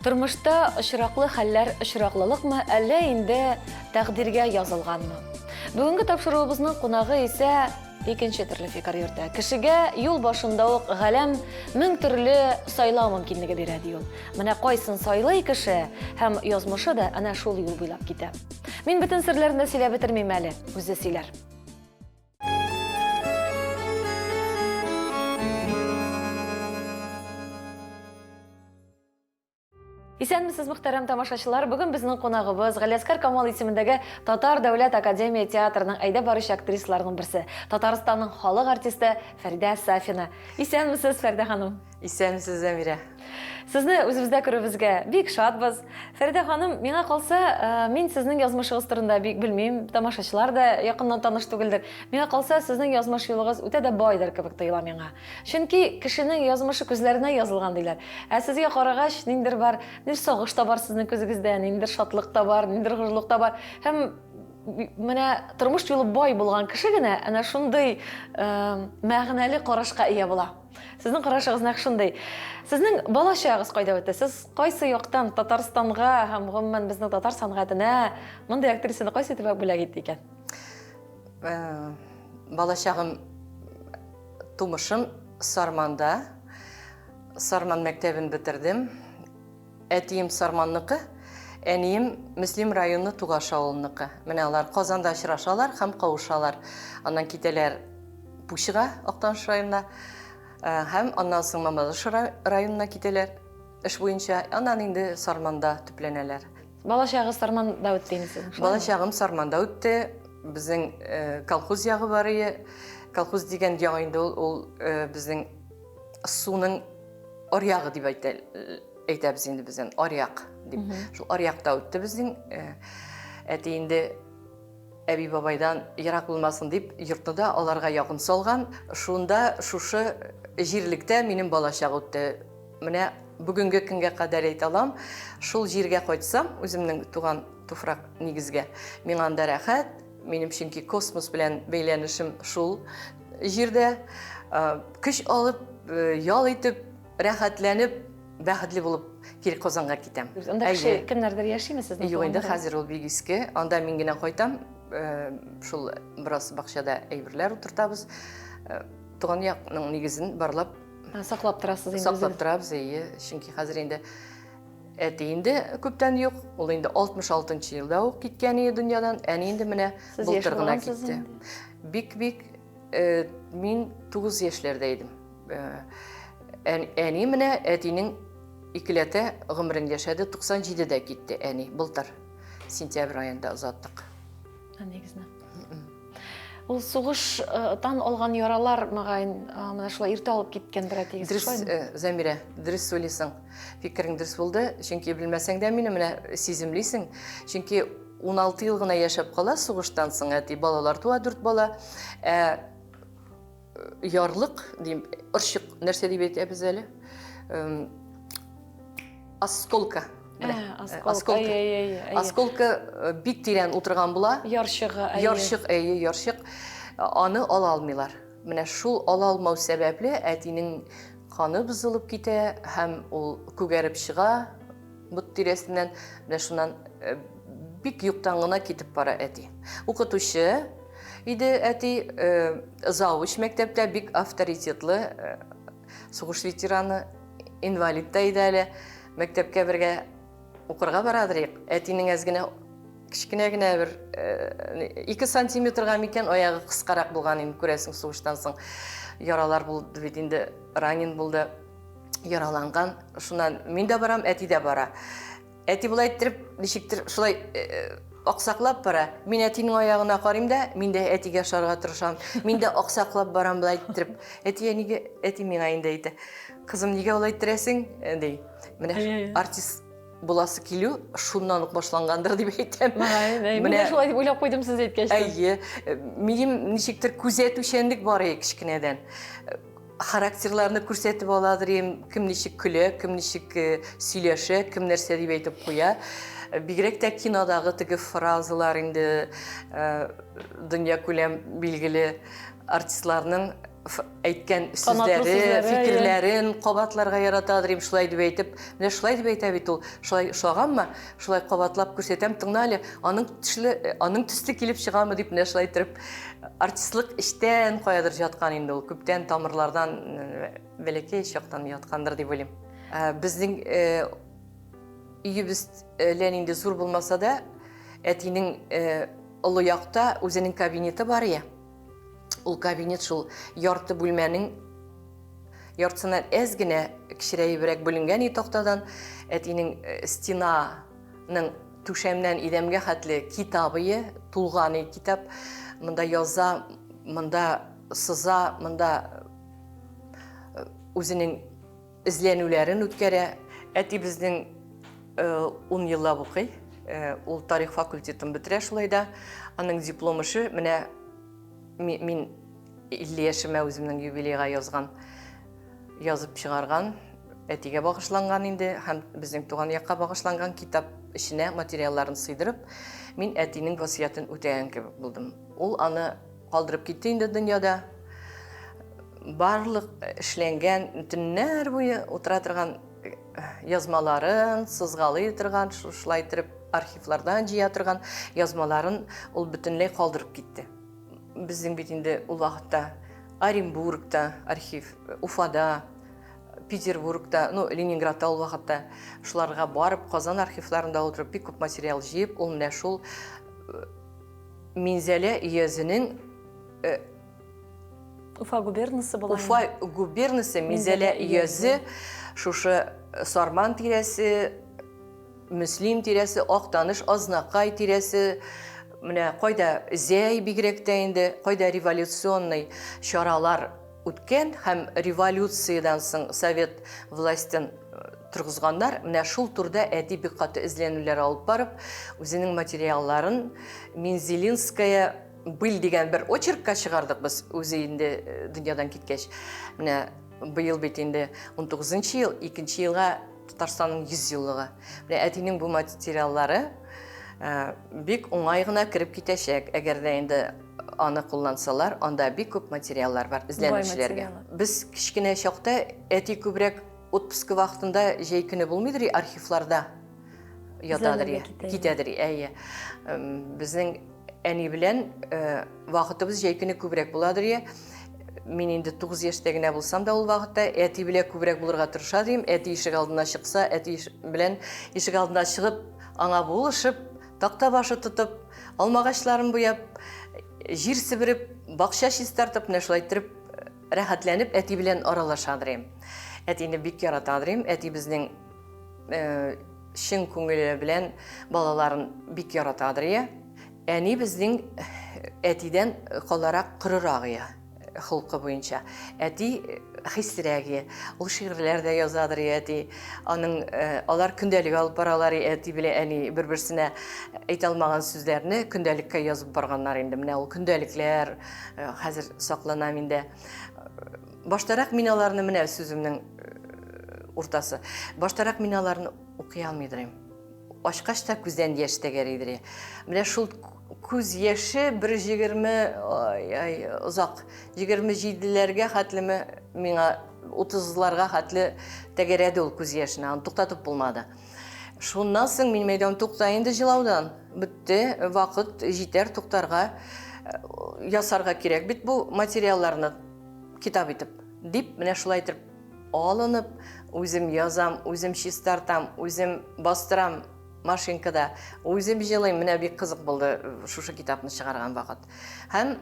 Тормышта очраклы хәлләр очраклылыкмы, әллә инде тәкъдиргә язылганмы? Бүгенге тапшыруыбызның кунагы исә икенче төрле фикер йөртә. Кешегә юл башында ук галәм мең төрле сайлау мөмкинлеге бирә ди ул. Менә кайсын сайлый кеше һәм язмышы да әнә шул юл буйлап китә. Мин бөтен серләрне сөйләп бетермим әле, үзе сөйләр. Исәнмесез, мөхтәрәм тамашачылар. Бүген безнең кунагыбыз Галиаскар Камал исемендәге Татар дәүләт академия театрының әйдә баручы актрисаларының берсе, Татарстанның халык артисты Фәридә Сафина. Исәнмесез, Фәридә ханым? Исәнмесез, Зәмирә. Сезне үзебездә күрүебезгә бик шатбыз. Фәридә ханым, миңа калса, мин сезнең язмышыгыз турында бик белмим, тамашачылар да якыннан таныш түгелдер. Миңа калса, сезнең язмыш юлыгыз үтә дә байдыр кебек тоела миңа. Чөнки кешенең язмышы күзләренә язылган диләр. Ә сезгә карагач, ниндер бар, ниндер сагыш та бар сезнең күзегездә, ниндер шатлык та бар, ниндер гыжлык та бар. Һәм менә тормыш юлы бай булган кеше генә әнә шундый мәгънәле карашка ия була. Сезнең карашыгыз нәкъ шундый. Сезнең балачагыз кайда үтте? Сез кайсы яктан Татарстанга һәм гомумән безнең татар сәнгатенә мондый актрисаны кайсы төбәк бүләк итте икән? Балачагым тумышым Сарманда. Сарман мәктәбен бетердем. Әтием Сарманныкы, әнием Мөслим районы Тугаш авылыныкы. Менә алар Казанда очрашалар һәм кавышалар. Аннан китәләр Пушига, Актаныш районына. Һәм аннан соң Мамадыш районына китәләр. Эш буенча, аннан инде Сарманда төпләнәләр. Балачагыз Сарманда үтте инде. Балачагым Сарманда үтте. Безнең колхоз ягы бар иде. Колхоз дигән ягы инде ул безнең суның аръягы дип әйтәбез инде безнең аръяк дип. Шул аръякта үтте безнең. Әти инде әби бабайдан ерак булмасын дип йортны да аларга якын салган. Шунда шушы җирлектә минем балачак үтте. Менә бүгенге көнгә кадәр әйтә алам, шул җиргә кайтсам, үземнең туган туфрак нигезгә, миңа анда рәхәт, минем чөнки космос белән бәйләнешем шул җирдә, көч алып, ял итеп, рәхәтләнеп, бәхетле булып кире Казанга китәм. Анда кеше кемнәрдер яшиме сезнең? Юк, инде хәзер ул бик иске. Анда мин генә кайтам. Шул бераз бакчада әйберләр утыртабыз. Туган якның нигезен барлап саклап торасыз инде. Саклап торабыз, чөнки хәзер инде әти инде күптән юк. Ул инде 66-нчы елда ук киткән иде дөньядан. Әни инде менә былтыр гына китте. Бик мин 9 яшьләрдә идем. Әни менә әтинең икеләтә гомерен яшәде, 97-дә китте әни, былтыр. Сентябрь аенда озаттык. Нигезне. Ул сугыштан алган яралар мөгаен менә шулай иртә алып киткәндер әтигез. Дөрес, Зәмирә, дөрес сөйлисең. Фикерең дөрес булды, чөнки белмәсәң дә мине менә сиземлисең. Чөнки 16 ел гына яшәп кала сугыштан соң әти, балалар туа, 4 бала. Ярлык, дим, орчык нәрсә дип әйтәбез әле? Осколка. Осколка бик тирән утырган була. Ярчык. Аны ала алмыйлар. Менә шул ала алмау сәбәпле әтинең каны бузылып китә һәм ул күгәреп чыга бут тирәсеннән. Менә шуннан бик юктан гына китеп бара әти. Укытучы иде әти, завуч мәктәптә бик авторитетлы, сугыш ветераны, инвалид та иде әле. Мәктәпкә бергә укырга барадыр. Әтинең әзгенә кичкенә генә бер 2 сантиметрга микән аягы кыскарак булган инде, күрәсең, сугыштан соң яралар булды бит инде, ранен булды, яраланган. Шуннан мин дә барам, әти дә бара. Әти булай иттереп, ничектер шулай аксаклап бара. Мин әтинең аягына карыйм да, мин дә әтигә шарга тырышам. Мин дә аксаклап барам булай иттереп. Әти миңа инде әйтә. Кызым, нигә улай иттерәсең? Ди. Менә артист буласы килү шуннан ук башлангандыр дип әйтәм. Менә шулай дип уйлап куйдым сез әйткәч. Минем ничектер күзәтүчәнлек бар кичкенәдән. Характерларны күрсәтеп аладыр, кем ничек көлә, кем ничек сөйләшә, кем нәрсә дип әйтеп куя. Бигрәк тә кинодагы теге фразалар инде дөнья күләм билгеле артистларның әйткән сүзләре, фикерләрен кабатларга яратадыр, шулай дип әйтеп, менә шулай дип әйтә бит ул. Шулай шуганмы? Шулай кабатлап күрсәтәм, тыңлале, аның төсле килеп чыгамы дип менә шулай итеп артистлык эштән каядыр жаткан инде ул. Күптән тамырлардан бәләкәй чактан яткандыр дип уйлыйм. Безнең өебез инде зур булмаса да, әтинең олы якта үзенең кабинеты бар ия. Ул кабинет шул ярты бүлмәнең яртысыннан әз генә кечерәебрәк бүленгән тактадан, әтинең стенаның түшәмнән идәмгә хәтле китабы, тулган китап, монда яза, монда сыза, монда үзенең эзләнүләрен үткәрә. Әти безнең 10 еллап укый, ул тарих факультетын бетерә шулай да. Аның дипломы менә мин 50 яшемә үземнең юбилейга язып чыгарган, әтигә багышланган инде, һәм безнең туган якка багышланган китап эченә материалларын сыйдырып, мин әтинең васыятын үтәгән кебек булдым. Ул аны калдырып китте инде дөньяда. Барлык эшләнгән төннәр буе утыра торган язмаларын, сызгалый торган, шулай итеп архивлардан җыя торган язмаларын ул бөтенләй калдырып китте. Безнең бит инде ул вакытта Оренбургта архив, Уфада, Петербургта, Ленинградта ул вакытта шуларга барып, Казан архивларында утырып, бик күп материал җыеп, ул менә шул Минзәлә өязенең Уфа губернасы була. Уфа губернасы Минзәлә өязе, шушы Сарман тирәсе, Мөслим тирәсе, Актаныш, Азнакай тирәсе, менә кайда зәй бигрәк тә инде, кайда революционный чаралар үткән һәм революциядан соң совет властен тургызганнар, менә шул турда әти бик каты эзләнүләр алып барып, үзенең материалларын Мензелинская был дигән бер очеркка чыгардык без үзе инде дөньядан киткәч. Менә быел бит инде 19-нчы ел, 2нче елга Татарстанның 100 еллыгы. Менә әтинең бу материаллары бик уңай гына кирип китәчәк. Әгәр дә инде аны куллансалар, анда бик күп материаллар бар эзләнүчеләргә. Без кичкенә чакта әти күбрәк отпуска вакытында җәй көне булмыйдыр, архивларда ятадыр, китәдер. Әйе. Безнең әни белән вакытыбыз җәй көне күбрәк буладыр. Мин инде 9 яшьтә генә булсам да ул вакытта әти белән күбрәк булырга тырыша дим. Әти ишек алдына чыкса, әти белән ишек алдына чыгып, аңа булышып, такта башы тотып, алмагачларын буяп, җир себереп, бакча чистартып, менә шулай итеп рәхәтләнеп әти белән аралашадыр. Әтине бик яратадыр. Әти безнең чын күңеле белән балаларын бик яратадыр. Әни безнең әтидән каларак кырырак хылкы буенча. Әти хислерәге, ул шигырьләр дә язадыр әти. Алар көндәлек алып баралар, әти белән әни бер-берсенә әйтә алмаган сүзләрне көндәлеккә язып барганнар инде. Менә ул көндәлекләр хәзер саклана миндә. Баштарак мин аларны менә сүземнең уртасы. Баштарак мин аларны укый алмыйдым. Ашкач та күздән яшь тәгәридер. Менә шул күз яше 120 узак 27ләргә хәтлеме миңа 30ларга хәтле тәгәрәде ул күз яшенә, аны туктатып булмады. Шуннан соң мин мәйдан тукта инде җылаудан. Битте, вакыт җитәр туктарга, ясарга кирәк бит бу материалларны китап итеп. Дип, менә шулай итеп алынып, үзем язам, үзем чистартам, үзем бастырам машинкада, үзем җылыйм. Менә бик кызык булды шушы китапны чыгарган вакыт. Һәм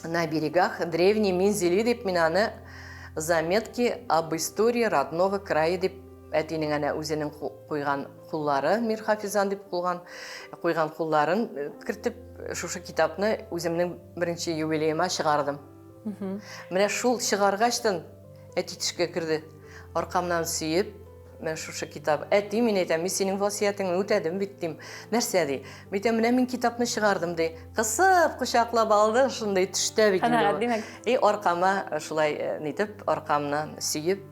на берегах древней Мензели дип мин аны заметки об истории родного края дип әтинең әнә үзенең куйган куллары, Мир Хафизан дип куйган кулларын кертеп шушы китапны үземнең беренче юбилейма чыгардым. Менә шул чыгаргачтан әти төшкә керде. Аркамнан сөеп, мен шушы китап. Әти, мин әйтәм, мин синең васыятыңны үтәдем бит дим. Нәрсә ди? Мин менә мин китапны чыгардым ди. Кысып кочаклап алды, шундай төштә бит инде. Аркама шулай нитеп, аркамнан сөеп,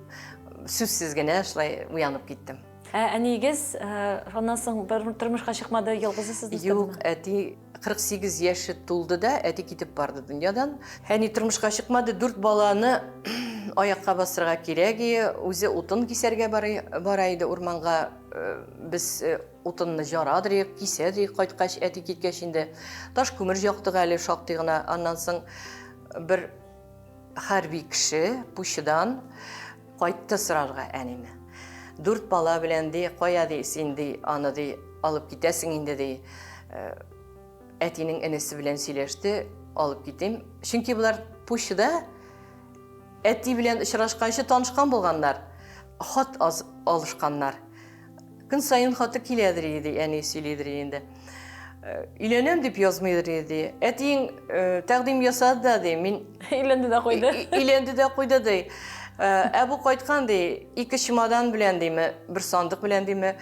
сүзсез генә шулай уянып киттем. Әнигез, аннан соң тормышка чыкмады, ялгызысыз Юк, әти 48 яшы тулды да, әти китеп барды дөньядан. Әни тормышка чыкмады, 4 баланы аякка басырга кирәк, үзе утын кисәргә бара иде урманга. Без утынны жарадырык, кисәдик, кайткач әти киткәч инде. Таш күмер яктык әле шактый гына. Аннан соң бер хәрби кеше пушыдан кайтты сырарга әнине. 4 бала белән ди, кая ди, син ди, аны ди алып китәсең инде ди. Әтинең энесе белән сөйләште, алып китим. Чөнки булар пушыда әти белән очрашканчы танышкан булганнар. Хат алышканнар. Көн сайын хаты киләдер иде, әни сөйләдер инде. Өйләнәм дип язмыйдыр иде. Әтиң тәкъдим ясады да ди, мин Өйләнде дә куйды. Өйләнде дә куйды ди. Әбу кайткан ди, 2 чемодан белән диме, бер сандык белән диме,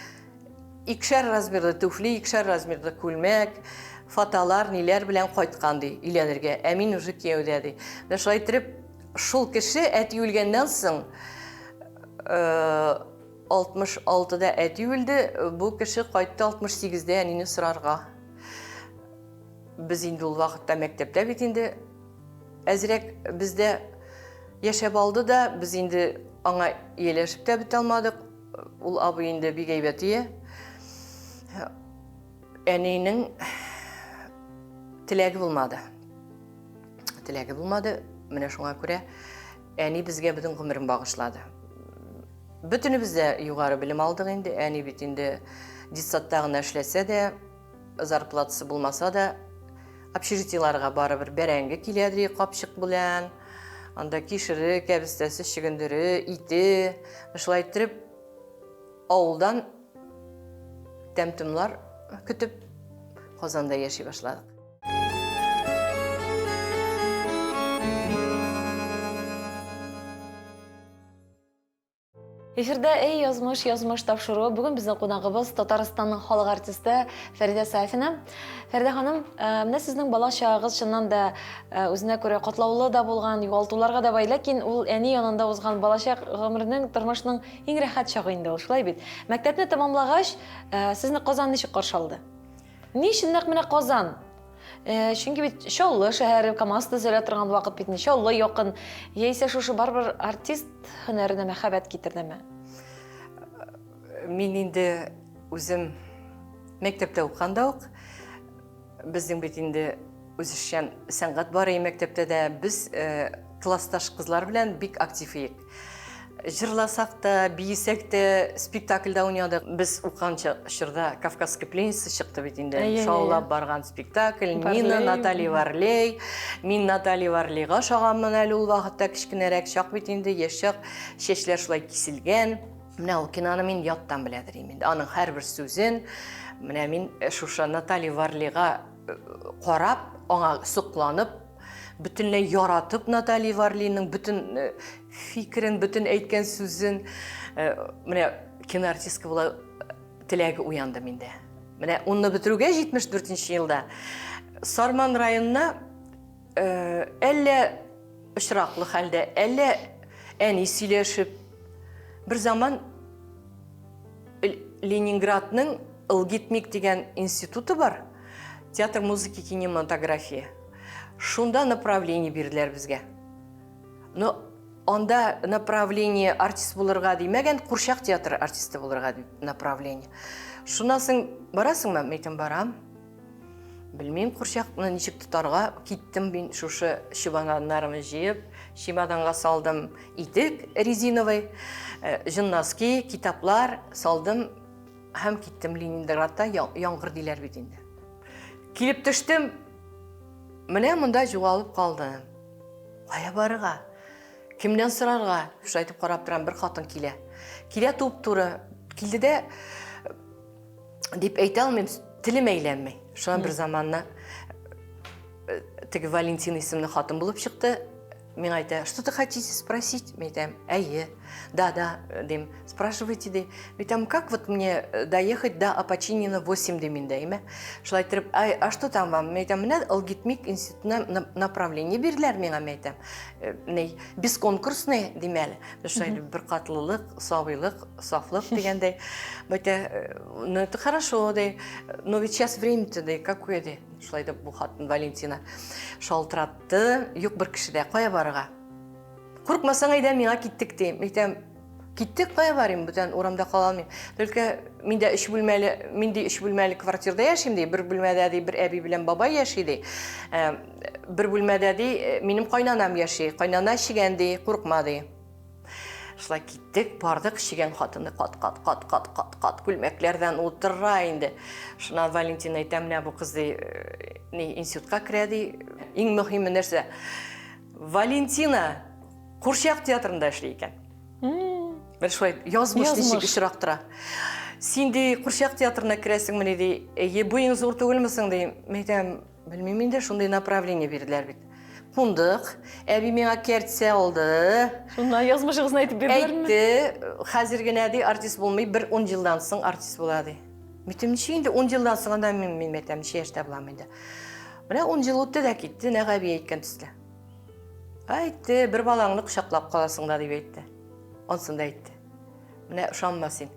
2 размерлы туфли, 2 размерлы күлмәк, фаталар, ниләр белән кайткан ди, өйләнергә. Ә мин уже кияүдә ди. Дә шулай итеп, шул кеше әти үлгәннән соң 66-да әти үлде, бу кеше кайтты 68-дә әнине сырарга. Без инде ул вакытта мәктәптә бит инде әзрәк бездә яшәп алды да, без инде аңа ияләшеп тә бит алмадык. Ул абый инде бик әйбәт ие. Әнинең теләге булмады. Теләге булмады. Менә шуңа күрә әни безгә бөтен гомерен багышлады. Бөтенебез дә югары белем алдык инде. Әни бит инде детсадта гына эшләсә дә, зарплатасы булмаса да, общежитиеларга барыбер бәрәңге киләдер капчык белән. Анда кишере, кәбестәсе, чигендере, ите, шулай итеп авылдан тәмтемләр көтеп Казанда яши башладык. Эфирдә эй язмыш тапшыруы. Бүген безнең кунагыбыз Татарстанның халык артисты Фәридә Сафина. Фәридә ханым, менә сезнең бала чагыгыз чыннан да үзенә күрә катлаулы да булган, югалтуларга да бай, ләкин ул әни янында узган балачак гомеренең, тормышның иң рәхәт чагы инде ул, шулай бит. Мәктәпне тәмамлагач, сезне Казан ничек каршы алды? Ни өчен нәкъ менә Казан? Чөнки бит Чаллы шәһәре, Камаз төзелә торган вакыт бит, Чаллы якын. Яисә шушы барбер артист һөнәренә мәхәббәт китердеме? Мин инде үзем мәктәптә укганда ук, безнең бит инде үзешчән сәнгать бар мәктәптә дә, біз классташ кызлар белән бик актив идек. Жырласак та, бийсәк тә, спектакльдә уйнадык. Без уккан чорда Кавказская пленница чыкты бит инде. Шаулап барган спектакль. Нина, Наталья Варлей. Мин Наталья Варлейга шаганмын әле ул вакытта, кичкенәрәк чак бит инде, яшь чак, чәчләр шулай киселгән. Менә ул киноны мин яттан беләдер инде. Аның һәрбер сүзен, менә мин шуша Наталья Варлейга карап, аңа сокланып, бөтенләй яратып Наталья Варлейның бөтен фикерен, бөтен әйткән сүзен, менә киноартистка була теләге уянды миндә. Менә уны бетерүгә 74нче елда Сарман районына әллә очраклы хәлдә, әллә әни сөйләшеп, бер заман Ленинградның Илгитмик дигән институты бар, театр музыки кинематография. Шунда направление бирделәр безгә. Но анда направление артист булырга димәгән, Курчак театр артисты булырга направление. Шуннан соң барасыңмы? Мәйтем барам. Белмим, Курчакны ничек тотарга. Киттем мин шушы чемоданнарымны җыеп, чемоданга салдым итек резиновый, жиннаски, китаплар салдым һәм киттем Ленинградта, яңгыр диләр бит инде. Килеп төштем, менә монда югалып калдым. Кая барырга? Кимнән сорарга? Шулай итеп карап торам, бер хатын килә. Килә туп-туры. Килде дә дип әйтә алмыйм, телем әйләнмәй. Шуңа бер заманна теге Валентина исемле хатын булып чыкты. Мен әйтә, что ты хотите спросить? Мен әйтәм, әйе, да, дим, спрашивайте, ди. Әйтәм, как вот мне доехать до Апочинина 8 димин дәйме? Шулай итеп, а что там вам? Мен әйтәм, менә Илгитмик институтына направление бирделәр миңа, мен әйтәм. Бесконкурсный димәле. Шулай бер катлылык, сабыйлык, сафлык дигәндәй. Мен әйтә, ну это хорошо, ди. Но ведь сейчас время-то, ди, какое ди? Шулай да бу хатын Валентина шалтыратты. Юк бер кешедә кая барырга? Курыкмасаң әйдә миңа киттек дим. Әйтәм, киттек кая барыйм, бүтән урамда кала алмыйм. Только миндә 3 бүлмәле, миндә 3 бүлмәле квартирада яшим ди. Бер бүлмәдә ди, бер әби белән бабай яши ди. Бер бүлмәдә ди, минем кайнанам яши. Кайнана чигән ди, курыкма ди. Шулай киттек, бардык, чигән хатыны кат күлмәкләрдән утыра инде. Шуна Валентина әйтә, менә бу кыз ди, институтка керә ди. Иң мөһиме нәрсә? Валентина Курчак театрында эшли икән. Бер шулай язмыш ничек очрак тора. Син ди Курчак театрына керәсең менә ди, буең зур түгелмесең ди. Мен әйтәм, белмим инде, шундый направление бирделәр бит. Кундык, әби миңа кертсә алды. Шунда язмышыгызны әйтеп бирделәрме? Әйтте, хәзер генә ди артист булмый, бер 10 елдан соң артист була ди. Митем ничек инде 10 елдан соң анда мен әйтәм, ничә яшьтә булам инде. Менә 10 ел үтте дә китте, нәгәби әйткән төсле. Әйтте, бер балаңны кочаклап каласың да дип әйтте. Онсында әйтте. Менә ышанмас син.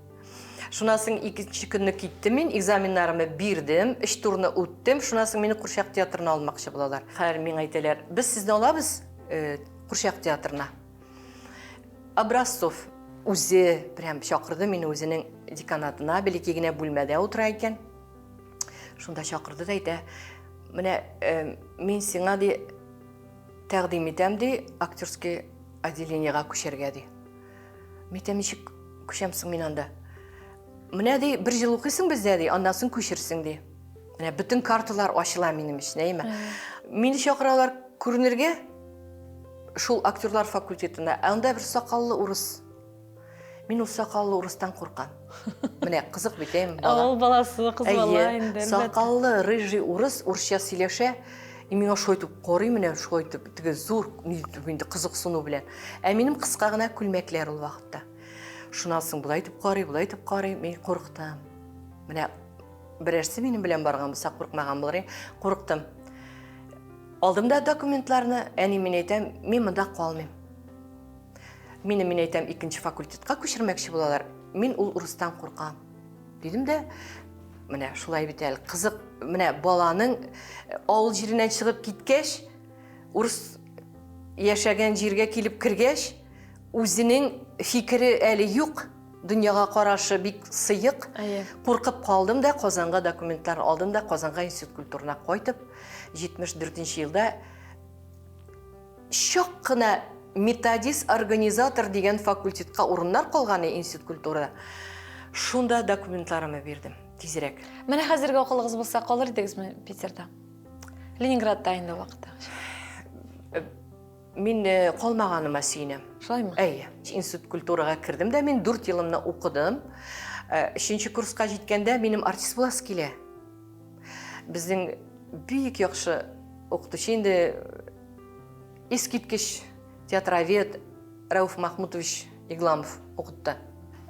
Шунасың икенче көнне киттем мин, экзаменнарымны бирдем, 3 турны үттем, шунасың мине Курчак театрына алмакчы булалар. Хәер, миңа әйтәләр, без сезне алабыз Курчак театрына. Образцов үзе прям чакырды мине үзенең деканатына, бәлки генә бүлмәдә утыра икән. Шунда чакырды да әйтә, менә мин сиңа ди тәкъдим итәм ди, актерский отделениега күчәргә ди. Митәм ничек күчәмсең мин анда? Менә ди, 1 ел укыйсың бездә ди, андан соң күчерсең ди. Менә бүтән карталар ачыла минем өчен, әйме. Мине чакыралар күренергә шул актерлар факультетына. Анда бер сакаллы урыс. Мин ул сакаллы урыстан куркам. Менә кызык бит, әйме. Авыл баласы, кыз бала инде. Сакаллы рыжий урыс, урысча сөйләшә. Миңа шойтып карый, менә шойтып, теге зур, инде кызыксыну белән. Минем кыска гына күлмәкләр ул вакытта. Шунасың булай итеп карый, мен курыктым. Менә берәрсе минем белән барган булса курыкмаган булыр, курыктым. Алдым да документларны, әни мен әйтәм, мен монда калмыйм. Мен әйтәм, икенче факультетка күчермәкче булалар. Мин ул урыстан куркам. Дидем дә, менә шулай бит әле кызык, менә баланың авыл җиреннән чыгып киткәч, урыс яшәгән җиргә килеп кергәч, үзенең фикере әле юк, дөньяга карашы бик сыйык. Куркып калдым да, Казанга документлар алдым да, Казанга институт культурына кайтып, 74-нче елда чак кына методист организатор дигән факультетка урыннар калган институт культурада. Шунда документларымны бирдем, тизрәк. Менә хәзерге акылыгыз булса, калыр идегезме Питерда? Ленинградта инде вакытта. Мин калмаганыма сөйнәм. Шулаймы? Әйе. Институт культурага кирдем дә, мин 4 елымны укыдым. 3нче курска җиткәндә минем артист буласы килә. Безнең бик яхшы укытучы инде искиткеч театровед Рауф Махмутович Игламов укытты.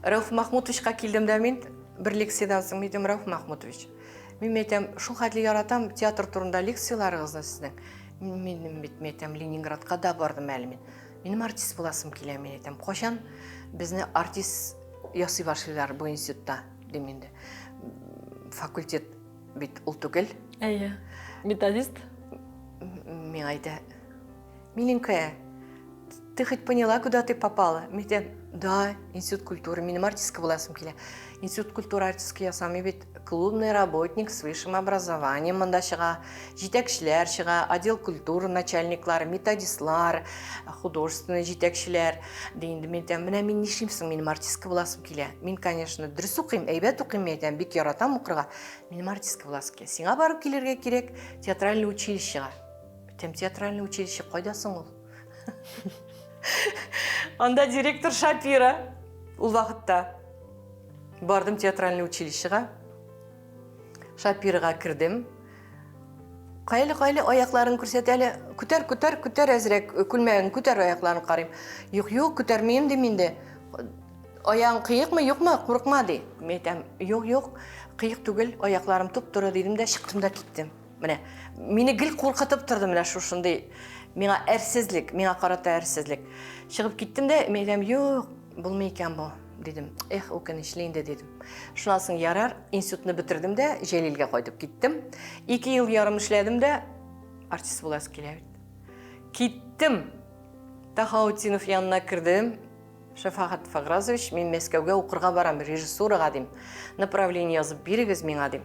Рауф Махмутовичка килдем дә мин бер лекциядән соң әйтәм, Рауф Махмутович, мин әйтәм, шул хәтле яратам театр турында лекцияларыгызны сезнең. Мин әйтәм, Ленинградка да бардым әле мин. Минем артист буласым килә, мин әйтәм, качан безне артист ясый башлыйлар бу институтта дим инде. Факультет бит ул түгел. Әйе. Методист. Мин әйтә, миленькая, ты хоть поняла, куда ты попала? Мин әйтәм, да, институт культуры, минем артистка буласым килә. Институт культуры артистка ясамый бит, клубный работник с высшим образованием монда чыга, җитәкчеләр чыга, отдел культуры начальниклары, методистлар, художественный җитәкчеләр. Динде мен әйтәм, менә мин нишлимсең, минем артистка буласым килә. Мин, конечно, дөрес укыйм, әйбәт укыйм, әйтәм, бик яратам укырга. Минем артистка буласым килә. Сиңа барып килергә кирәк театральный училищега. Тем театральный училище кайда соң ул? Анда директор Шапира ул вакытта. Бардым театральный училищега. Шапирага кирдем. Кайлы аякларын күрсәт әле. Күтәр әзрәк, күлмәген күтәр аякларын карыйм. Юк, күтәрмәйм ди миндә. Аяң кыйыкмы, юкмы? Курыкма ди. Мен әйтәм, юк, кыйык түгел, аякларым туп-туры дидем дә чыктым да киттем. Менә мине гел куркытып торды менә шушындый. Миңа карата әрсезлек. Чыгып киттем дә, мен әйтәм, юк, булмый икән бу. dedim. Өкінішлі инде dedim. Шунасын ярар, институтны бітірдім де, Желилге қойдып кеттім. 2 ел ярым ішледім де, артист боласы келеді. Кеттім. Тахаутинов янына кірдім. Шафағат Фағразович, мен Мәскеуге оқырға барам, режиссураға дейм. Направление yazып беріңіз мен адым.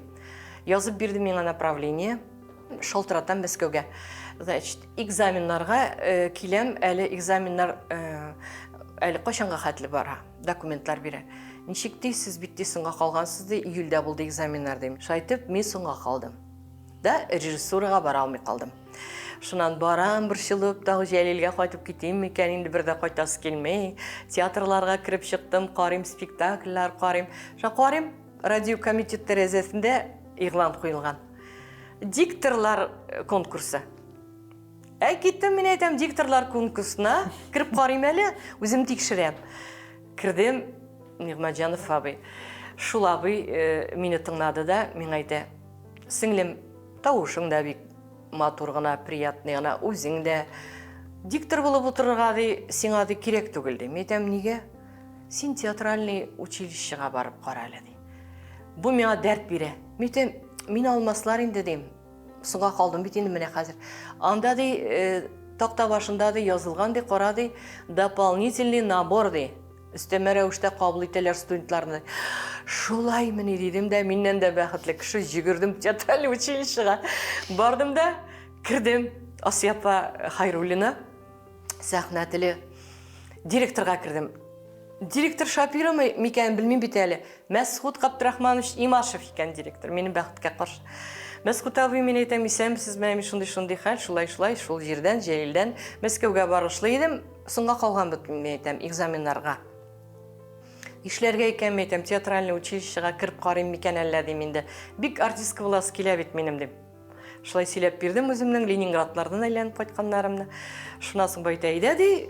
Yazып берді меңа направление. Шалтыратам Мәскеуге. Значит, экзаменларға келем, әлі экзаменлар әлі қошанға қатылы бара, документлар бере. Нешекте сіз бітте сынға қалғансызды, июльда болды экзаменлар дейм. Шайтып, мен сынға қалдым. Да, режиссураға бара алмай қалдым. Шунан барам бір шылып, тағы Жәлелге қайтып кетейм екен, енді бірді қайтасы келмей. Театрларға кіріп шықтым, қарим спектакльлар, қарим. Қарим радиокомитет терезесінде иғлан қойылған. Дикторлар конкурсы. Кеттім, мен айтам, дикторлар конкурсына кіріп қарим әлі, өзім текшірем. Кірдім, Нигмаджанов абай. Шул абай мені тыңнады да, мен айты, сіңлім, тауышың да бек матур ғана, приятный ғана, өзің де. Диктор болып отырға де, сен ады керек түгілді. Мен айтам, неге? Сен театральный училищеға барып қара әлі де. Бұл меңа дәрт бере. Мен айтам, мен алмасылар енді дейм. Сұға қалдым бет енді міне қазір. Анда де, тақта башында де yazылған де, қора де, дополнительный набор де. Үстемері өшті қабыл етелер студентларына. Шулай міне дедім де, менен де бәқітлі кіші жүгірдім театральный училищеға. Бардым да, кірдім Асияпа Хайрулина, сахна тілі, директорға кірдім. Директор Шапира мекенін білмейм бет әлі. Мәсғұт Қабдрахманович Имашев екен директор, менің бәқітке қаршы. Мәсғұт абы мен айтам, сіз мәне шундай хал, шулай, шул жерден, Желилден Мәскеуге барышлы едім, сонға қалған бұд мен айтам, экзаменларға. Ишлерге екен мен айтам, театральный училищеға кіріп қарым мекен әлі деймінде. Бик артистка боласы келе бет менім деп. Шылай сөйлеп бердім өзімнің Ленинградлардан айланып қайтқандарымды. Шунасың байта айда дей,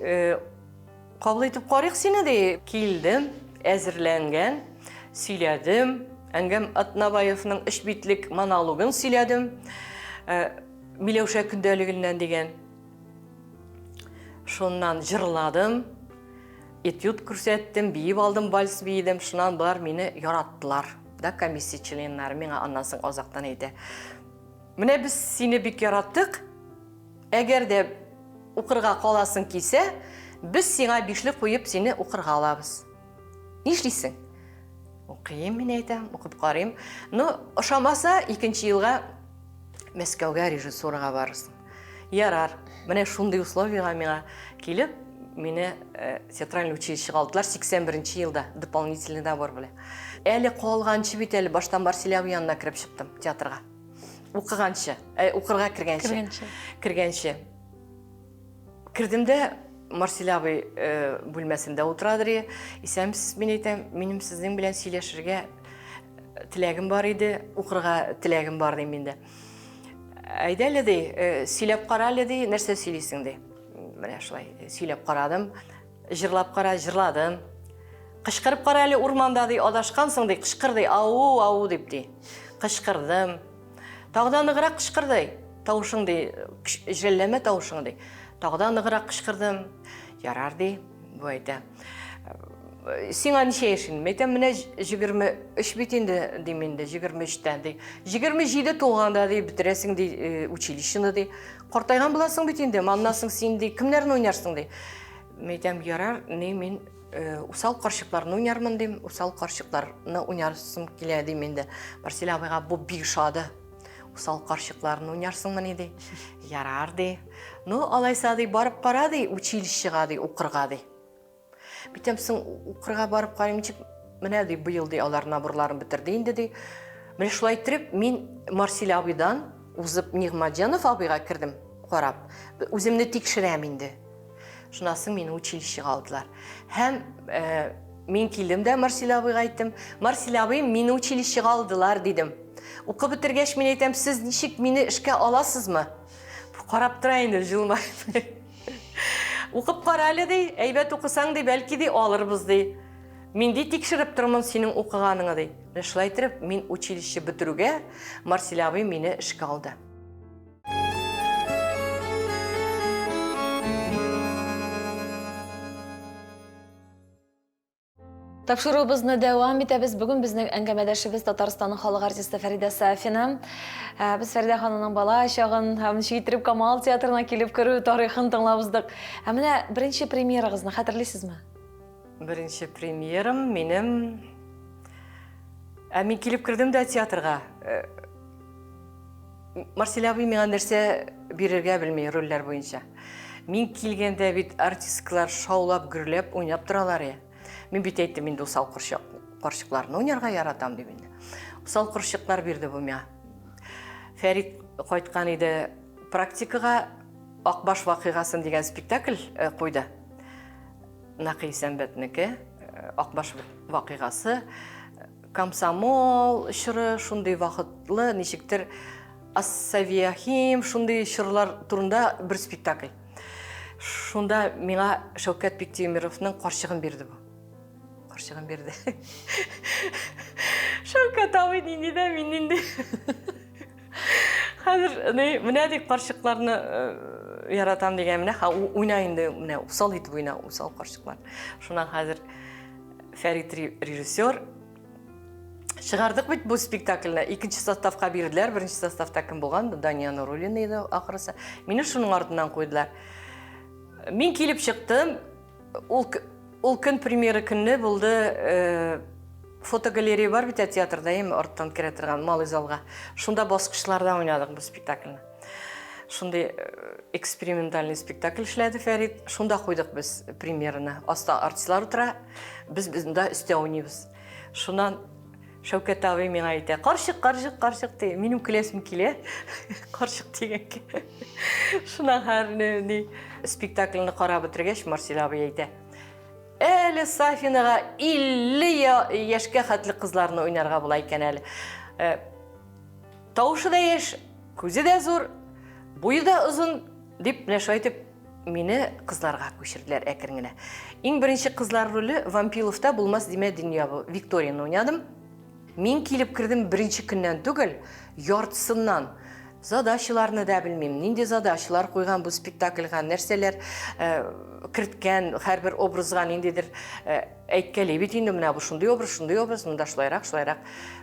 қабыл етіп қарық сені де. Келдім, әзірленген, сөйледім. Әңгім Атнабаевның үш битлік монологын сөйледім. Милеуша күндәлігінен деген. Шоннан жырладым. Этюд көрсеттім, бейіп алдым, вальс бейдім. Шынан бұлар мені яраттылар. Да, комиссия членлары мені аннасың озақтан еді. Міне біз сені бек яраттық. Әгер де оқырға қаласың кейсе, біз сеңа бешлік қойып сені оқырға алабыз. Не ішлейсің? Оқиым мен айтам, оқып қарайым. Но ұшамаса 2-ші жылға Мәскеуге режиссураға барырсың. Ярар, міне шундай условияға мені келіп, мені театральный училищеға алдылар 81-ші жылда, дополнительный набор біле. Әлі қолғаншы бет әлі баштан Марселяу янына кіріп шықтым театрға. Оқығаншы, оқырға кіргенші. Кірдімді Марселябы бөлмесінде отырадыр. Исәмсіз мен айтам, менің сіздің білен сөйлешірге тілегім бар еді, оқырға тілегім бар дейм менде. Әйді әлі дей, сөйлеп қара әлі дей, нәрсе сөйлейсің дей. Міне шылай, сөйлеп қарадым, жырлап қара, жырладым. Қышқырып қара әлі ұрманда дей, адашқансың дей, қышқыр дей, ау деп дей. Қышқырдым. Тағдан ұғырақ қышқыр дей, тауышың дей, жрелләме тауышың дей. Тағдан ұғырақ қышқырдым, ярар дей, бұл айта. Сен анша ешін, мәйтем міне 23 бетенді дейменді, 23-тен дей. 27 толғанда дей, бітіресің дей, училищені дей. Қортайған боласың бетенді, маннасың сен дей, кімлерін ойнарсың дей. Мәйтем ярар, не мен усал қаршықларын ойнармын дейм, усал қаршықларыны ойнарсым келе дейменді. Марселя абайға бұл биг шады. Усал қаршықларын ойнарсың міне дей. Ярар дей. Ну, алайса дей, барып қара дей, училищеға дей, оқырға дей. Бітемсің оқырға барып қараймыншық, міне дей, бұйыл дей, алар набырларын бітірдейінді дей. Міне шулай тұрып, мен Марселя абайдан ұзып Нигмаджанов абайға кірдім қарап. Өзімді текшіремінді. Шынасың мені училищеға алдылар. Хәм мен келдім де Марселя абайға айттым. Марселя абай мені училищеға алдылар дедім. Оқы бітіргеш мен айтам, сіз нешік мені ішке аласыз ма? Қарап тұрайынды жылмайды. Оқып қара әлі дей, әйбәт оқысаң дей, бәлкі дей, алырбыз дей. Мен де текшіріп тұрмын сенің оқығаныңа дей. Шылай тұрып, мен училище бітіруге Марселя абай мені ішке алды. Тапшыруыбызны дәвам итәбез. Бүген безнең әңгәмәдәшебез Татарстанның халык артисты Фәридә Сафина. Без Фәридә ханымның бала чагын һәм Шиитреп Камал театрына килеп керү тарихын тыңлабыздык. Менә беренче премьерагызны хәтерлисезме? Беренче премьерам минем... Мин килеп кердем дә театрга. Марсель абый миңа нәрсә бирергә белми рольләр буенча. Мин килгәндә бит артисткалар шаулап, гөрләп, уйнап торалар я. Мин бит әйттем, инде усал карчыкларны уйнарга яратам дип инде. Усал карчыклар бирде бу миңа. Фәрит кайткан иде практикага Акбаш вакыйгасын дигән спектакль куйды. Нақи Сәнбәтнеке, Акбаш вакыйгасы, комсомол чоры шундый вакытлы, ничектер Ас-Савияхим шундый чорлар турында бер спектакль. Шунда миңа Шәүкәт Биктимировның карчыгын бирде бу. Карчыгын бирде. Шәүкәт абый инде дә мин инде. Хәзер менә дик карчыкларны яратам дигән менә уйна инде, менә усал итеп уйна, усал карчыклар. Шуннан хәзер Фәрит режиссер чыгардык бит бу спектакльне. Икенче составка бирделәр, беренче составта кем булган? Дания Нуруллина иде ахырсы. Мине шуның артыннан куйдылар. Мин килеп чыктым. Ул көн премьера көнне булды. Фотогалерея бар бит театрда, арттан керә торган малый залга. Шунда баскычларда уйнадык бу спектакльне. Шундай экспериментальный спектакль эшләде Фәрит. Шунда куйдык без премьераны. Аста артистлар утыра, без бездә өстә уйныйбыз. Шуннан Шәүкәт абый миңа әйтә: "Карчык, карчык, карчык" ди. Минем киләсем килә. Карчык дигәнкә. Шуннан һәр спектакльне карап бетергәч, Марсель абый әйтә: "Әле Сафинага 50 яшькә хәтле кызларны уйнарга була икән әле. Тавышы да яшь, күзе дә зур, буе да озын" дип шулай итеп мине кызларга күчерделәр әкрен генә. Иң беренче кызлар роле Вампиловта булмас димә дөнья бу. Викторияны уйнадым. Мин килеп кердем беренче көннән түгел, яртысыннан. Задачаларны да белмим. Нинди задачалар куйган бу спектакльгә, нәрсәләр керткән, һәрбер образга ниндидер әйткәли бит инде менә бу шундый образ, монда шулайрак.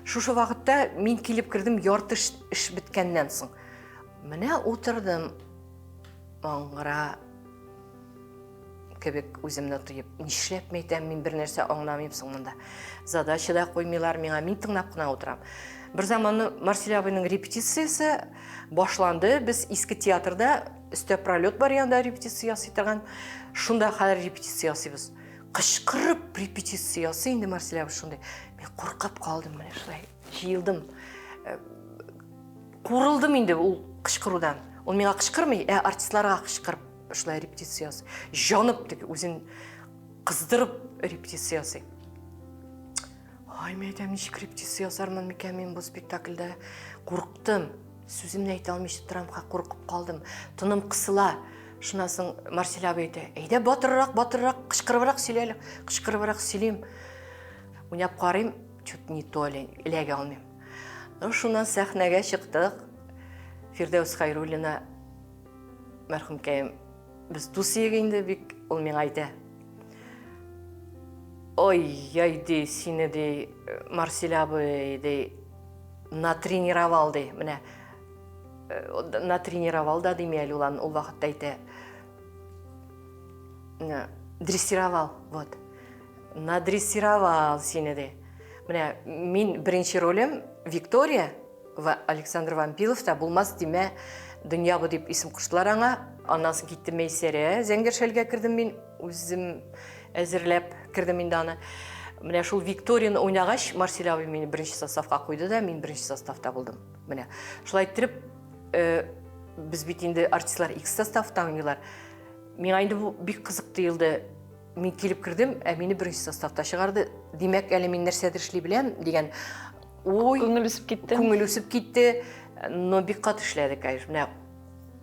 Шушы вакытта мин килеп кердем ярты эш биткәннән соң. Менә утырдым. Аңгыра кебек үземне тоеп, нишләп мәйтәм, мин бер нәрсә аңламыйм соңында. Задача да куймыйлар миңа, мин тыңлап кына утырам. Бер заманы Марсель абыйның репетициясе башланды. Без иске театрда өстә пролет бар янда репетиция ясый торган. Шунда хәзер репетиция ясыйбыз. Кычкырып репетиция ясый инде Марсель абый шундай. Мин куркып калдым, менә шулай җыелдым. Курылдым инде ул кычкырудан. Ул миңа кычкырмый, артистларга кычкырып шулай репетиция ясый. Җанып тик үзен кыздырып репетиция ясый. Ай, мәйтәм, ничек репетиция ясармын микән мин бу спектакльдә? Курыктым. Сүземне әйтә алмыйча торам, куркып калдым. Тыным кысыла. Шуннан соң Марсель абый әйтә: "Әйдә, батыррак, кычкырыбрак сөйлим." Уйнап карыйм, чуть не то эләгә алмыйм. Шуннан сәхнәгә чыктык. Фирдәүс Хайруллина мәрхүмкәем, без дус инде бик, ул миңа әйтә: "Ой, ди, сине ди Марсель абый ди натренировал ди, менә натренировал да димәле улан ул вакытта әйтә. Дрессировал, вот. Надрессировал сине ди. Менә мин беренче ролем Виктория ва Александр Вампиловта булмас димә дөнья бу дип исем куштылар аңа. Аннан соң киттем Мәйсәрә, Зәңгәршәлгә кердем мин, үзем әзерләп кердем инде аны. Менә шул Викторияны уйнагач, Марсель абый мине беренче составка куйды да, мин беренче составта булдым. Менә шулай итеп, без бит инде артистлар X составта уйныйлар. Миңа инде бу бик кызык тоелды. Мин килеп кердем, мине беренче составта чыгарды. Димәк, әле мин нәрсәдер эшли беләм дигән ой, күңел үсеп китте. Но бик кат эшләдек, конечно. Менә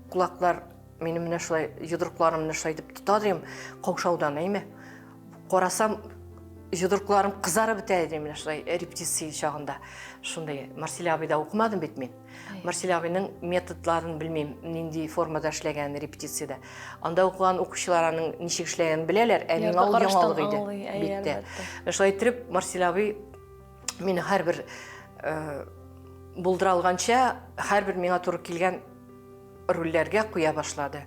кулаклар минем менә шулай йодрыкларым менә шулай дип тотадым, каушаудан, әйме. Карасам, жұдырықларым қызарып бітеді мен шулай репетиция шағында. Шундай Марсель абайда оқымадым бит мен. Марсель абайның методларын білмейм, нендей формада эшләгән репетицияда. Анда оқыған оқучыларның ничек эшләгәнен беләләр, ә миңа ул яңалык иде. Битте. Шулай итеп Марсель абай мине һәрбер булдыра алганча, һәрбер миңа туры килгән рольләргә куя башлады.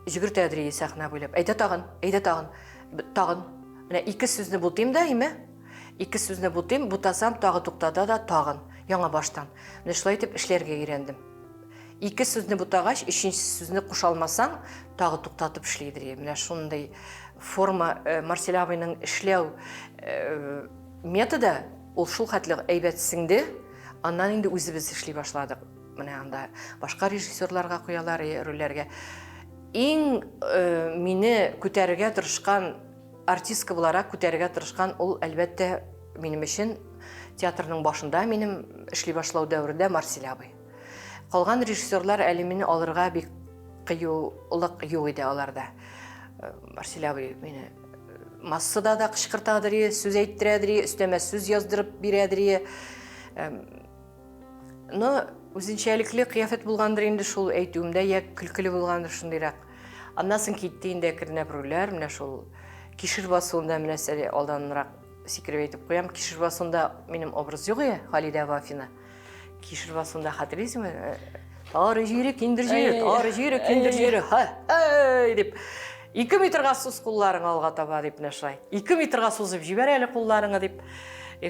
Жүгіртәдірей сәхна бойлап, әйді тағын. Менә ике сүзні бұлтайым да, еме? Ике сүзні бұлтайым, бұтасам, тағы тұқтада да тағын, яңа баштан. Менә шылай етіп ішлерге ерендім. Ике сүзні бұтағаш, үшінші сүзні құшалмасаң, тағы тұқтатып ішлейдірей. Менә шундай форма Марсель абайның ішлеу методы, ол шул хәтлі әйбәтсіңді, аннан енді өзі біз ішлей башладық. Менә анда башқа режиссерларға қоялар, рөлләргә. Иң мине күтәргә тырышкан артистка буларак күтәргә тырышкан ул әлбәттә минем өчен театрның башында минем эшли башлау дәврендә Марсель абый. Калган режиссерлар әле мине алырга бик кыюлык юк иде аларда. Марсель абый мине массада да кычкыртадыр, сүз әйттерәдер, өстәмә сүз яздырып бирәдер. Но үзенчәлекле кыяфәт булгандыр инде шул әйтүемдә, я көлкеле булгандыр шундыйрак. Аннан соң китте инде кернәп рольләр, менә шул Кишер басуында менә алданрак сикереп әйтеп куям. Кишер басуында минем образ юк иде, Халида Вафина. Кишер басуында хәтерлисезме? Ары җире, киндер җире, ары җире, киндер җире. Ха, дип. 2 метрга сүз кулларын алга таба дип нәшай. 2 метрга сузып җибәр әле кулларыңны дип.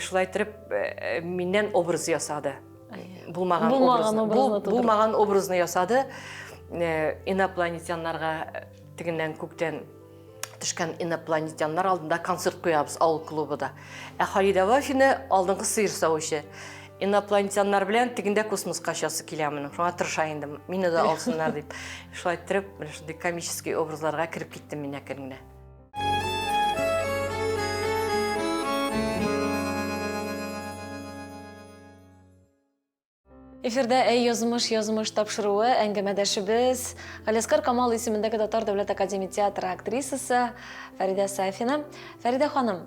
Шулай итеп миннән образ ясады. Булмаган образны ясады. Инопланетяннарга тигеннән күктән төшкән инопланетяннар алдында концерт куябыз авыл клубында. Халида Вафина алдыңгы сыер савучы. Инопланетяннар белән тигендә космоска часы килә минем. Шуңа тырыша инде. Мине дә алсыннар дип. Шулай итеп, шундый комический образларга кирип киттем мин әкренле. Эфирдә язмыш тапшыруы әңгәмәдәшебез Галискар Камал исемендәге Татар дәүләт академия театры актрисасы Фәридә Сафина. Фәридә ханым,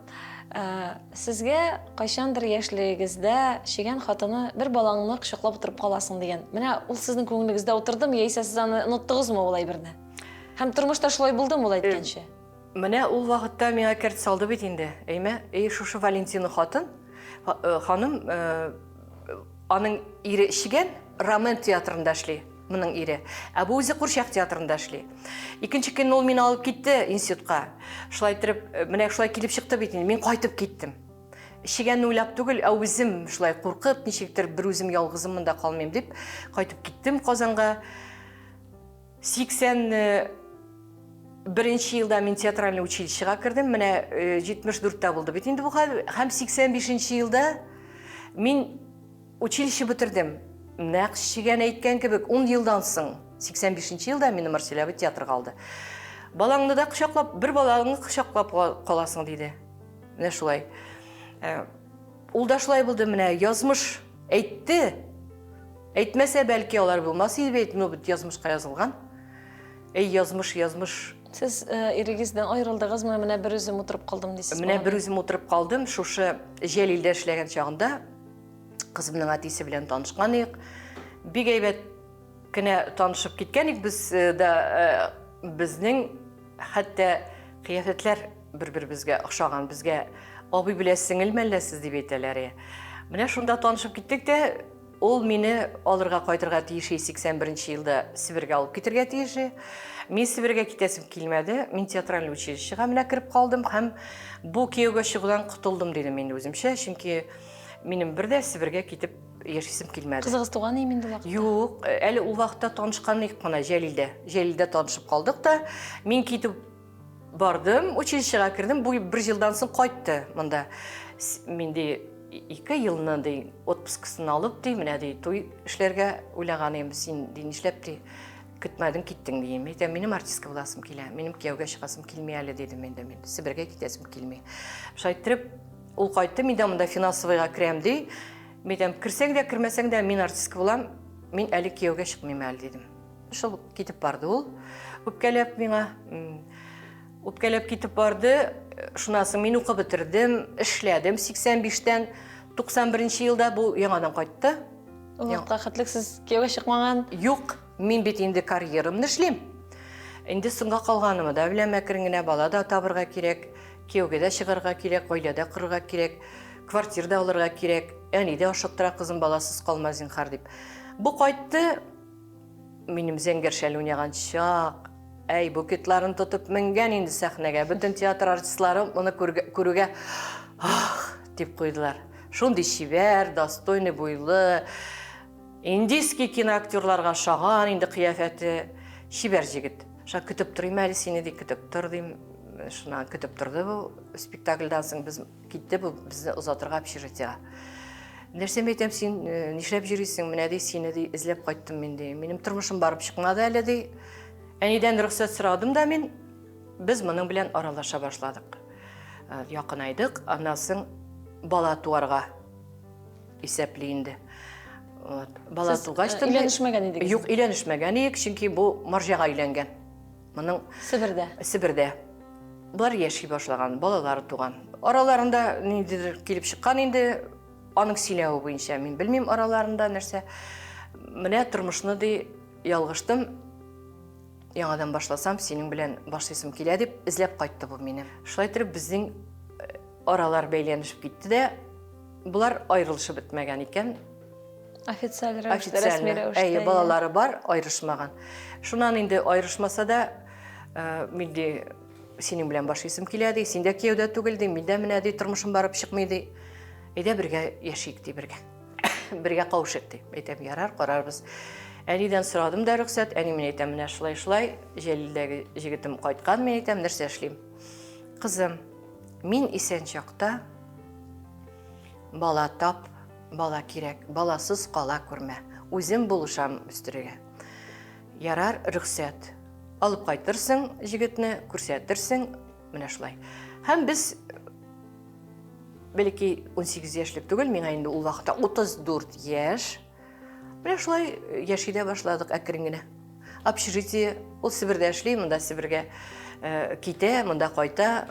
сезгә кайчандыр яшьлегегездә чигән хатыны бер балаңны кочаклап утырып каласың дигән. Менә ул сезнең күңелегездә утырдымы, яисә сез аны оныттыгызмы улай берне? Һәм тормышта шулай булдымы улай әйткәнчә? Менә ул вакытта миңа кәрт салды бит инде. Әйме, шушы Валентина ханым аның ире эшләгән Ромен театрында эшли, моның ире. Ә бу үзе Курчак театрында эшли. Икенче көн ул мине алып китте институтка. Шулай итеп, менә шулай килеп чыкты бит инде. Мин кайтып киттем. Эшләгәнне уйлап түгел, ә үзем шулай куркып, ничектер бер үзем ялгызым монда калмыйм дип, кайтып киттем Казанга. 81 елда мин театральный училищега кирдем. Менә 74-тә булды бит инде бу хәл. Һәм 85 елда мин училище бетердем. Нәкъ чигән әйткән кебек 10 елдан соң 85 елда мине Марсель абый театрга алды. Балаңны да кочаклап, бер балаңны кочаклап каласың диде. Менә шулай. Ул да шулай булды, менә язмыш әйтте. Әйтмәсә бәлки алар булмас иде бит, бу язмышка язылган. Язмыш. Сез ирегездән айрылдыгызмы, менә бер үзем утырып калдым дисез. Менә бер үзем утырып калдым, шушы Җәлилдә эшләгән чагында. Кызымның әтисе белән танышкан идек. Бик әйбәт кенә танышып киткән без дә безнең хәтта кыяфәтләр бер-беребезгә охшаган, безгә абый белән сеңелмәлләсез дип әйтәләр. Менә шунда танышып киттек дә, ул мине алырга кайтырга тиеш 81 елда Сибиргә алып китергә тиеш. Мин Сибиргә китәсем килмәде. Мин театральный училищега менә кирип калдым һәм бу кияүгә чыгудан кутылдым дидем мин үземчә, чөнки минем бердә Сибиргә китеп яшисем килмәде. Кызыгыз туган инде вакытта? Юк, әле ул вакытта танышкан идек кына Җәлилдә танышып калдык та, мин китеп бардым, училищега кирдем, бу 1 елдан соң кайтты монда. Минде 2 елны отпускасын алып, менә туй эшләргә уйлаган идем, син нишләп көтмәдең киттең дигән. Әйтәм, минем артистка буласым килә, минем кияүгә чыгасым килми әле дидем инде мин. Сибиргә китәсем килми. Шайтырып ул кайтты, мин дә монда финансовыйга керәм ди. Мен кирсәң дә, кирмәсәң дә мин артистка булам, мин әле кияүгә чыкмыйм әле дидем. Шул китеп барды ул. Үпкәләп миңа Үпкәләп китеп барды. Шунасын мин укып бетердем, эшләдем 85-тән 91 елда бу яңадан кайтты. Вакытка хәтлек сез кияүгә чыкмаган. Юк, мин бит инде карьерамны эшлим. Инде соңга калганымы да беләм, әкрен генә бала да табырга кирәк, кияүгә дә чыгарга кирәк, гаиләдә корырга кирәк, квартирада алырга кирәк. Әни дә ашыктыра, кызым баласыз калма зинһар дип. Бу кайтты, минем зәңгәршәл уйнаган чак. Әй, бу кетларын тотып менгән инде сәхнәгә. Бөтен театр артистлары моны күрүгә дип куйдылар. Шундый чибәр, достойный буйлы, индийский киноактерларга шаган инде кыяфәте, чибәр җигет. Ша көтеп торыйм әле сине ди, көтеп тор дим. Шуна көтеп торды бу спектакльдән соң без китте бу безне озатырга общежитиегә. Нәрсә әйтәм, син нишләп йөрисең? Менә ди сине ди эзләп кайттым мин ди. Минем тормышым барып чыкмады әле ди. Әнидән рөхсәт сорадым да мин, без моның белән аралаша башладык. Якынайдык, аннан соң бала туарга исәпле инде. Бала тугач та өйләнешмәгән идегез? Юк, өйләнешмәгән идек, чөнки бу марҗага өйләнгән. Моның Себердә. Бар яши башлаган, балалары туган. Араларында ниндидер килеп чыккан инде, аның сөйләве буенча, мин белмим араларында нәрсә. Менә тормышны ди ялгыштым. Яңадан башласам, синең белән башлыйсым килә дип эзләп кайтты бу мине. Шулай итеп безнең аралар бәйләнешеп китте дә, булар аерылышып бетмәгән икән. Официаль рәвештә, рәсми рәвештә. Әйе, балалары бар, аерышмаган. Шуннан инде аерышмаса да, мин ди синең белән башлыйсым килә ди, син дә кияүдә түгел ди, мин дә менә ди тормышым барып чыкмый ди. Әйдә бергә яшик ди, бергә. Бергә кавышык ди. Әйтәм, ярар, карарбыз. Әнидән сорадым да рөхсәт. Әни мен әйтәм, менә шулай, Җәлилдәге җигетем кайткан, мен әйтәм, нәрсә эшлим? Кызым, мин исән чакта бала тап, бала кирәк, баласыз кала күрмә. Үзем булышам үстерергә. Ярар, рөхсәт. Алып кайтырсың җигетне, күрсәтерсең, менә шулай. Һәм без бәлки 18 яшьлек түгел, миңа инде ул вакытта 34 яшь. Менә шулай яшидә башладык әкрен генә. Общежитие, ул Себердә эшли, монда Себергә китә, монда кайта.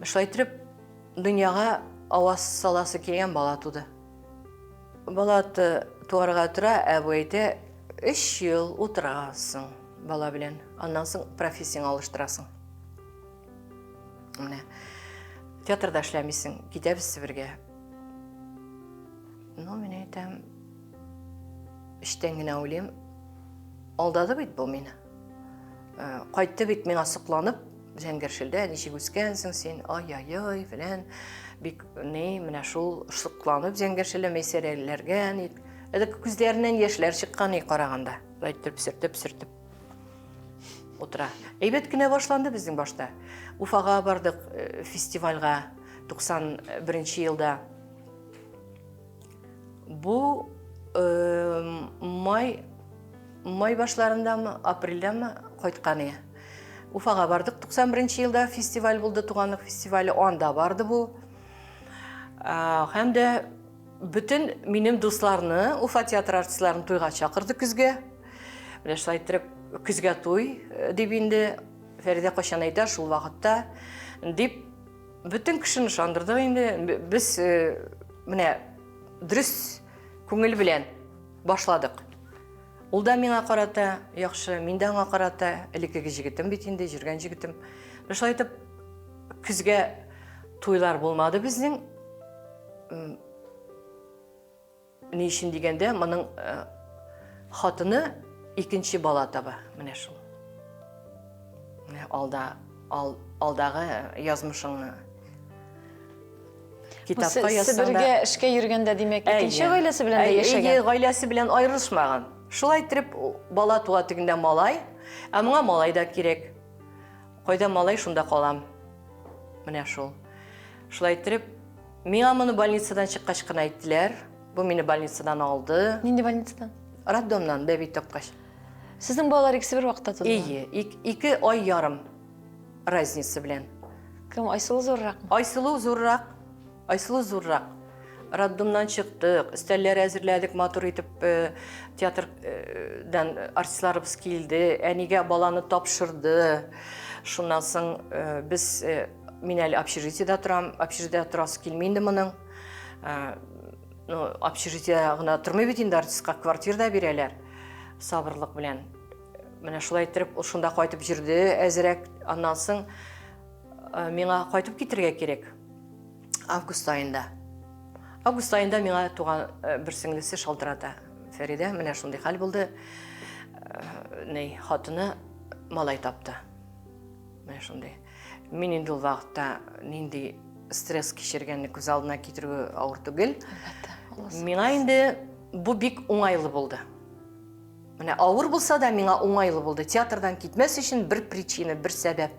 Шулай итеп, дөньяга аваз саласы килгән бала туды. Бала туарга тора, бу әйтә, 3 ел утырасың бала белән. Аннан соң профессияңа алыштырасың. Менә театрда эшләмисең, китәбез Себергә. Ну, мен әйтәм, иштән генә уйлыйм, алдады бит бу мине. Кайтты бит миңа сокланып, Зәңгәршелдә, ничек үскәнсең син, ай-ай-ай, фәлән. Бик менә шул сокланып Зәңгәршелдә мәсьәләләргә, күзләреннән яшьләр чыккан караганда. Әйтеп сөртеп утыра. Әйбәт кенә башланды безнең башта. Уфага бардык фестивальгә 91 елда. Бу май башларындамы, апрельдәме кайткан иде. Уфага бардык 91 елда, фестиваль булды, туганлык фестивале, анда барды бу. Һәм дә бүтән минем дусларны, Уфа театр артистларын туйга чакырды күзгә. Менә шулай итеп күзгә туй дип инде Фәридә кайчан әйтә, шул вакытта дип бүтән кешене ышандырдык инде. Без менә дөрес күңел белән башладык. Ул да миңа карата яхшы, мин дә аңа карата, элекеге җигетем бит инде, җиргән җигетем. Шулай итеп күзгә туйлар булмады безнең. Ни өчен дигәндә, моның хатыны икенче бала таба, менә шул. Алдагы язмышыңны китапка язсаң да. Себергә эшкә йөргәндә, димәк, икенче гаиләсе белән дә яшәгән. Гаиләсе белән аерылышмаган. Шулай итеп бала туа тегендә малай, ә моңа малай да кирәк. Кайда малай, шунда калам. Менә шул. Шулай итеп, миңа моны больницадан чыккач кына әйттеләр. Бу мине больницадан алды. Нинди больницадан? Роддомнан, Давид тапкач. Сезнең балалар икесе бер вакытта туды? Ие, 2 ай ярым разница белән. Кем, Айсылу зуррак? Айсылу зуррак. Роддомнан чыктык, өстәлләр әзерләдек, матур итеп театрдан артистларыбыз килде, әнигә баланы тапшырды. Шуннан соң без мин әле общежитиедә торам, общежитиедә торасы килми инде моның. Общежитиедә гына тормый бит инде артистка квартирада бирәләр. Сабырлык белән. Менә шулай итеп, ул шунда кайтып җирде, әзрәк. Аннан соң миңа кайтып китәргә кирәк. Август айында. Август айында миңа туган бер сеңлесе шалтырата. Фәридә, менә шундый хәл булды. Хатыны малай тапты. Менә шундый. Мин инде ул вакытта нинди стресс кичергәнне күз алдына китерү авыр түгел. Миңа инде бу бик уңайлы булды. Менә авыр булса да миңа уңайлы булды. Театрдан китмәс өчен бер причина, бер сәбәп.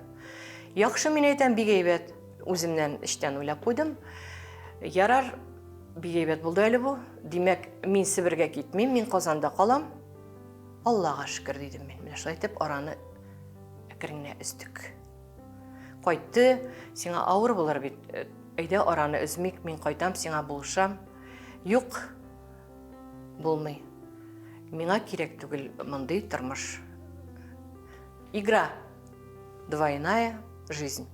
Яхшы мин әйтәм, бик әйбәт. Үземнән эштән уйлап куйдым. Ярар, бик әйбәт булды әле бу. Димәк, мин Себергә китмим, мин Казанда калам. Аллага шөкер дидем мин. Менә шулай итеп араны әкренләп үстек. Кайтты, сиңа авыр булыр бит. Әйдә араны үзмик, мин кайтам, сиңа булышам. Юк, булмый. Миңа кирәк түгел мондый тормыш. Игра. Двойная жизнь.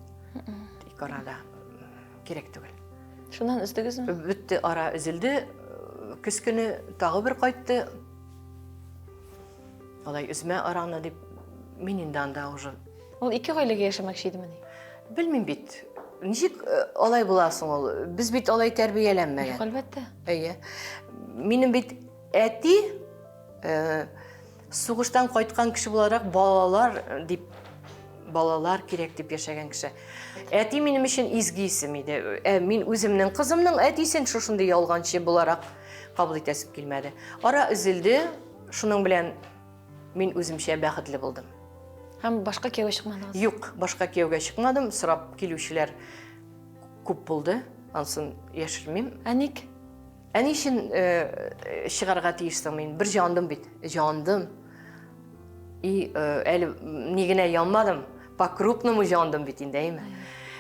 Тик арада кирәк түгел. Шуннан үздегезме? Бетте, ара үзелде. Көз көне тагы бер кайтты. Алай үзмә араны дип мин инде анда уже. Ул ике гаиләгә яшәмәкче идеме? Белмим бит. Ничек алай буласың ул? Без бит алай тәрбияләнмәгән. Әлбәттә. Әйе. Минем бит әти сугыштан кайткан кеше буларак балалар кирәк дип яшәгән кеше. Әти минем өчен изге исем иде. Мин үземнең кызымның әтисен шушындай ялганчы буларак кабул итәсем килмәде. Ара үзелде, шуның белән мин үземчә бәхетле булдым. Һәм башка кияүгә чыкмадыңыз? Юк, башка кияүгә чыкмадым. Сорап килүчеләр күп булды. Ансын яшермим. Ник? Әни өчен чыгарга тиештем мин. Бер җандым бит. Җандым. Әле ни генә янмадым. По-крупному җандым бит инде, әйме?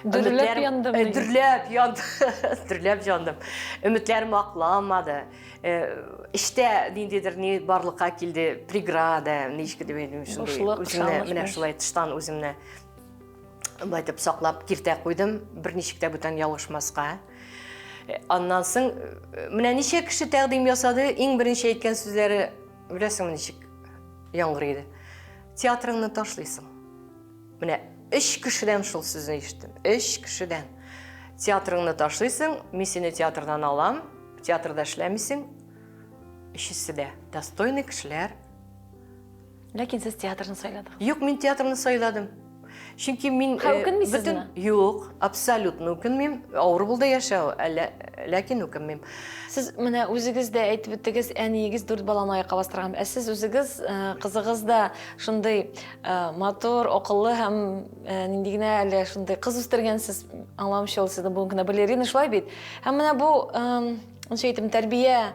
Дөрләп яндым. Дөрләп яндым. Өметләрем акламады. İşte dindidir ni barlıqqa kildi, преграда, ничек дип әйтим шундый. Үземне менә шулай тыштан үземне байтып саклап киртә куйдым, бер ничек тә бүтән ялгышмаска. Аннан соң менә ничә кеше тәкъдим ясады, иң беренче әйткән сүзләре беләсеңме ничек яңгыр иде. Театрыңны ташлыйсың. Менә 3 кешедән шул сүзне ишеттем. 3 кешедән. Театрыңны ташлыйсың, мин сине театрдан алам. Театрда эшләмисең, өчесе дә достойный кешеләр. Ләкин сез театрны сайладыгыз. Юк, мин театрны сайладым. Чөнки мин үкенмисезме? Юк, абсолютно үкенмим. Авыр булды яшәү, ләкин үкенмим. Сез менә үзегез дә әйтеп үттегез, әниегез 4 баланы аякка бастырган. Сез үзегез кызыгыз да шундый мотор, акыллы һәм нинди генә әле шундый кыз үстергәнсез. Аңламчы ул сезнең бүгенге генә балерина шулай бит. Һәм менә бу әйтим тәрбия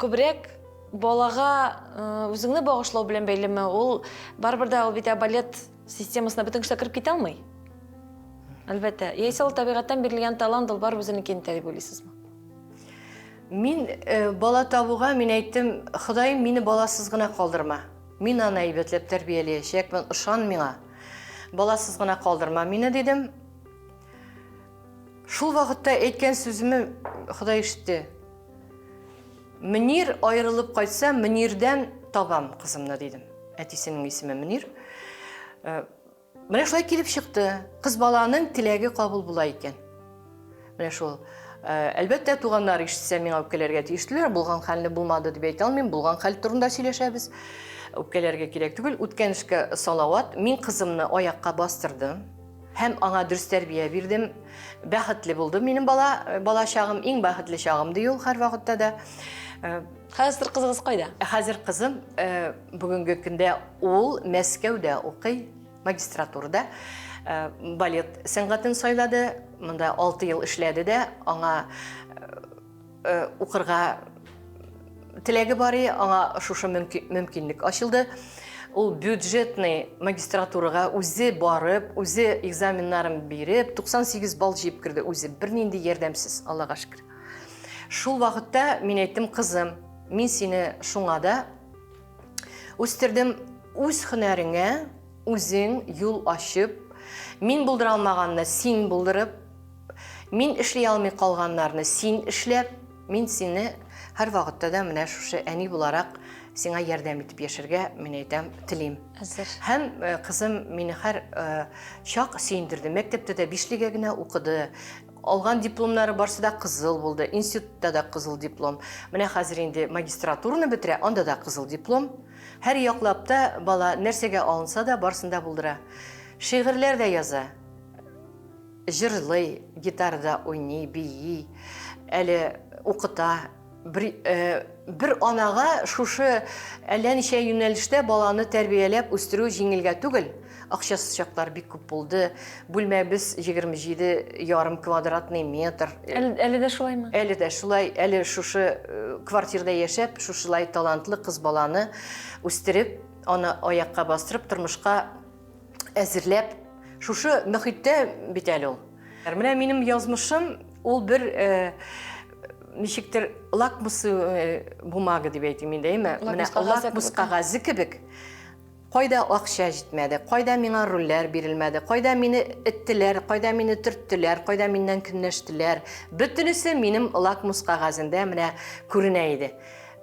күбрәк балага үзеңне багышлау белән бәйлеме? Ул барбер да ул бит балет системасына бөтен кеше кирип китә алмый. Әлбәттә, яисә ул табигатьтән бирелгән талант ул бар үзенекен дип уйлыйсызмы? Мин бала табуга мин әйттем, Ходаем мине баласыз гына калдырма. Мин аны әйбәтләп тәрбияләячәкмен, ышан миңа. Баласыз гына калдырма мине дидем. Шул вакытта әйткән сүземне Ходай ишетте. Мөнир аерылып кайтса, Мөнирдән табам кызымны дидем. Әтисенең исеме Мөнир. Менә шулай килеп чыкты. Кыз баланың теләге кабул була икән. Менә шул. Әлбәттә туганнар ишетсә миңа үпкәләргә тиештеләр. Булган хәлне булмады дип әйтә алмыйм. Булган хәл турында сөйләшәбез. Үпкәләргә кирәк түгел. Үткән эшкә салават. Мин кызымны аякка бастырдым. Һәм аңа дөрес тәрбия бирдем. Бәхетле булды минем бала чагым, иң бәхетле чагым ди ул һәр вакытта да. Хәзер кызыгыз кайда? Хәзер кызым бүгенге көндә ул Мәскәүдә укый, магистратурада. Балет сәнгатен сайлады. Монда 6 ел эшләде дә, аңа укырга теләге бар, аңа шушы мөмкинлек ачылды. Ул бюджетный магистратурага үзе барып, үзе экзаменнарын биреп, 98 балл җыеп кирде, үзе бернинди ярдәмсез, Аллага шөкер. Шул вакытта мин әйттем, кызым, мин сине шуңа да үстердем, үз һөнәреңә үзең юл ашып, мин булдыра алмаганны син булдырып, мин эшли алмый калганнарны син эшләп, мин сине һәр вакытта да менә шушы әни буларак сиңа ярдәм итеп яшәргә мин әйтәм, телим. Әзер. Һәм кызым мине һәр чак сөендерде. Мәктәптә дә 5-легә генә укыды. Алган дипломнары барсы да кызыл булды. Институтта да кызыл диплом. Менә хәзер инде магистратураны бетерә, анда да кызыл диплом. Һәр яклап та бала нәрсәгә алынса да барсында булдыра. Шигырьләр дә яза. Җырлый, гитарада уйный, бии, әле укыта. Бер анага шушы әллә ничә юнәлештә баланы тәрбияләп үстерү җиңелгә түгел. Акчасы чаклар бик күп булды. Бүлмәбез 27,5 квадратный метр. Әле дә шулаймы? Әле дә шулай, әле шушы квартирада яшәп, шушылай талантлы кыз баланы үстереп, аны аякка бастырып, тормышка әзерләп, шушы мөхиттә бит әле ул. Менә минем язмышым, ул бер ничектер лакмус бумага дип әйтим инде, менә лакмус кагазы кебек. Кайда акча җитмәде, кайда миңа рольләр бирелмәде, кайда мине иттеләр, кайда мине төрттеләр, кайда миннән көнләштеләр. Бөтенесе минем лакмус кагазында менә күренә иде.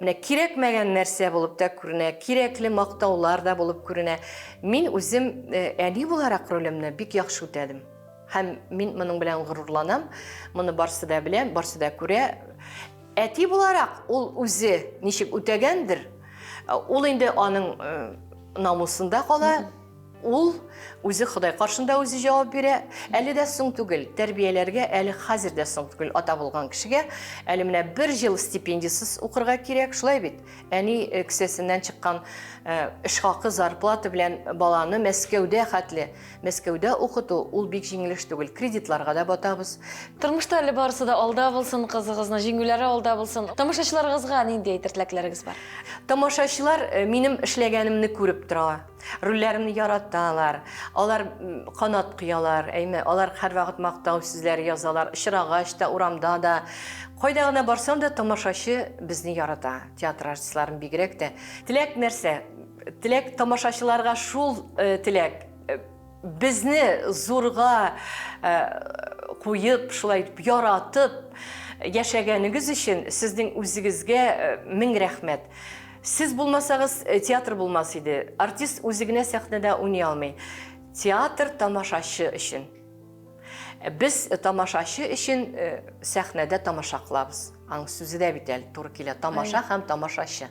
Менә кирәкмәгән нәрсә булып та күренә, кирәкле мактаулар да булып күренә. Мин үзем әни буларак ролемне бик яхшы үтәдем. Һәм мин моның белән горурланам. Моны барсы да белән, барсы да күрә. Әти буларак ул үзе ничек үтәгәндер, ул инде аның намусында кала. Ул үзе Ходай каршында үзе җавап бирә. Әле дә соң түгел, тәрбияләргә әле хәзер дә соң түгел ата булган кешегә. Әле менә 1 ел стипендиясыз укырга кирәк, шулай бит. Әни кесәсеннән чыккан эш хакы зарплата белән баланы Мәскәүдә хәтле, Мәскәүдә укыту ул бик җиңел эш түгел. Кредитларга да батабыз. Тормышта әле барысы да алда булсын, кызыгызны, җиңүләре алда булсын. Тамашачыларыгызга нинди әйтер теләкләрегез бар? Тамашачылар минем эшләгәнемне күреп тора. Рольләремне яраталар. Алар канат кыялар, әйме, алар һәр вакыт мактау сүзләре язалар, очрагач та, урамда да. Кайда гына барсам да тамашачы безне ярата. Театр артистларын бигрәк тә. Теләк нәрсә? Теләк тамашачыларга шул теләк. Безне зурга куеп, шулай яратып яшәгәнегез өчен сезнең үзегезгә мең рәхмәт. Сез булмасагыз, театр булмас иде. Артист үзе генә сәхнәдә уйный алмый. Театр тамашачы өчен. Без тамашачы өчен сәхнәдә тамаша кылабыз. Аң сүзе дә бит әле туры килә. Тамаша һәм тамашачы.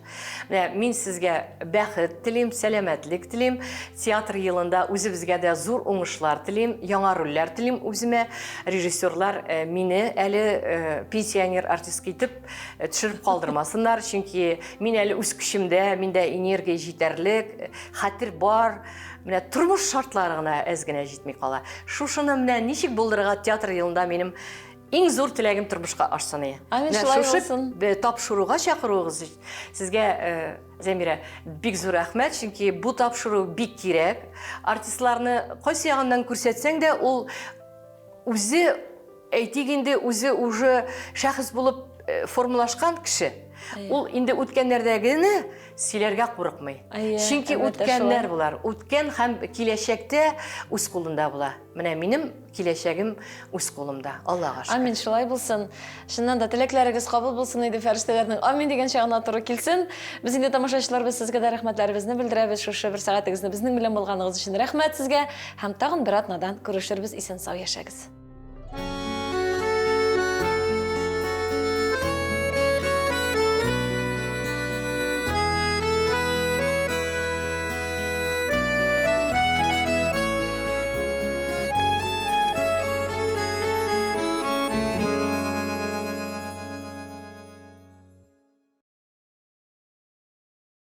Мин сезгә бәхет телим, сәламәтлек телим. Театр елында үзебезгә дә зур уңышлар телим, яңа рольләр телим үземә. Режиссерлар мине әле пенсионер артистка итеп төшереп калдырмасыннар, чөнки мин әле үз көчемдә, миндә энергия җитәрлек, хәтер бар. Менә тормыш шартлары гына әз генә җитми кала. Шушыны менә ничек булдырырга театр елында минем иң зур теләгем тормышка ашсын. Амин, шулай булсын. Тапшыруга чакыруыгыз сезгә, Зәмирә, бик зур рәхмәт, чөнки бу тапшыру бик кирәк. Артистларны кайсы ягыннан күрсәтсәң дә, ул үзе әйтик инде үзе уже шәхес булып формалашкан кеше. Ул инде үткәннәрдәгене сөйләргә курыкмый. Чөнки үткәннәр булар. Үткән һәм киләчәктә үз кулында була. Менә минем киләчәгем үз кулымда. Аллага шөкер. Амин, шулай булсын. Шуннан да теләкләрегез кабул булсын иде фәрештәләрнең. Амин дигән чагына туры килсен. Без инде тамашачылар, без сезгә дә рәхмәтләребезне белдерәбез. Шушы бер сәгатегезне безнең белән булганыгыз өчен рәхмәт сезгә. Һәм тагын бер атнадан күрешербез. Исән-сау яшәгез.